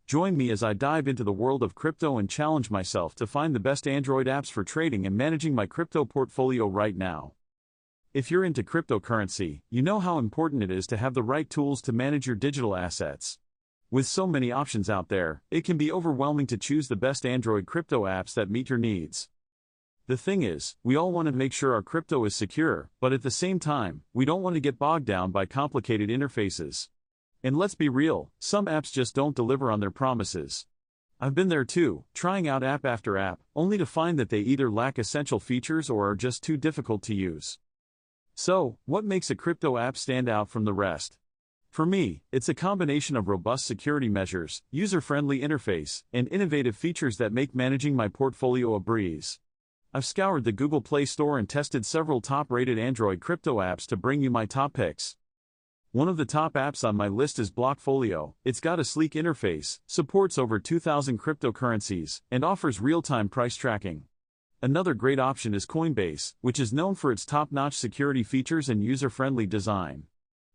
Join me as I dive into the world of crypto and challenge myself to find the best Android apps for trading and managing my crypto portfolio right now. If you're into cryptocurrency, you know how important it is to have the right tools to manage your digital assets. With so many options out there, it can be overwhelming to choose the best Android crypto apps that meet your needs. The thing is, we all want to make sure our crypto is secure, but at the same time, we don't want to get bogged down by complicated interfaces. And let's be real, some apps just don't deliver on their promises. I've been there too, trying out app after app, only to find that they either lack essential features or are just too difficult to use. So, what makes a crypto app stand out from the rest? For me, it's a combination of robust security measures, user-friendly interface, and innovative features that make managing my portfolio a breeze. I've scoured the Google Play Store and tested several top-rated Android crypto apps to bring you my top picks. One of the top apps on my list is Blockfolio. It's got a sleek interface, supports over 2,000 cryptocurrencies, and offers real-time price tracking. Another great option is Coinbase, which is known for its top-notch security features and user-friendly design.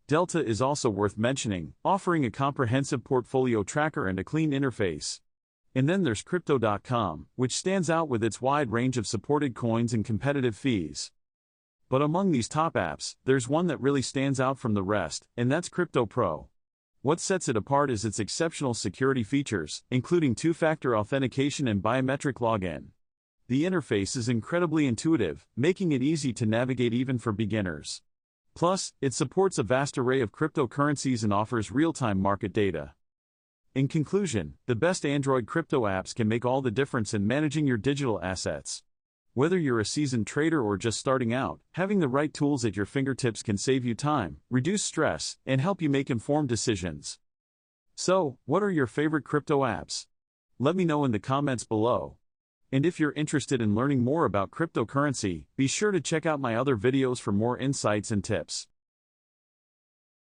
Delta is also worth mentioning, offering a comprehensive portfolio tracker and a clean interface. And then there's Crypto.com, which stands out with its wide range of supported coins and competitive fees. But among these top apps, there's one that really stands out from the rest, and that's Crypto Pro. What sets it apart is its exceptional security features, including two-factor authentication and biometric login. The interface is incredibly intuitive, making it easy to navigate even for beginners. Plus, it supports a vast array of cryptocurrencies and offers real-time market data. In conclusion, the best Android crypto apps can make all the difference in managing your digital assets. Whether you're a seasoned trader or just starting out, having the right tools at your fingertips can save you time, reduce stress, and help you make informed decisions. So, what are your favorite crypto apps? Let me know in the comments below. And if you're interested in learning more about cryptocurrency, be sure to check out my other videos for more insights and tips.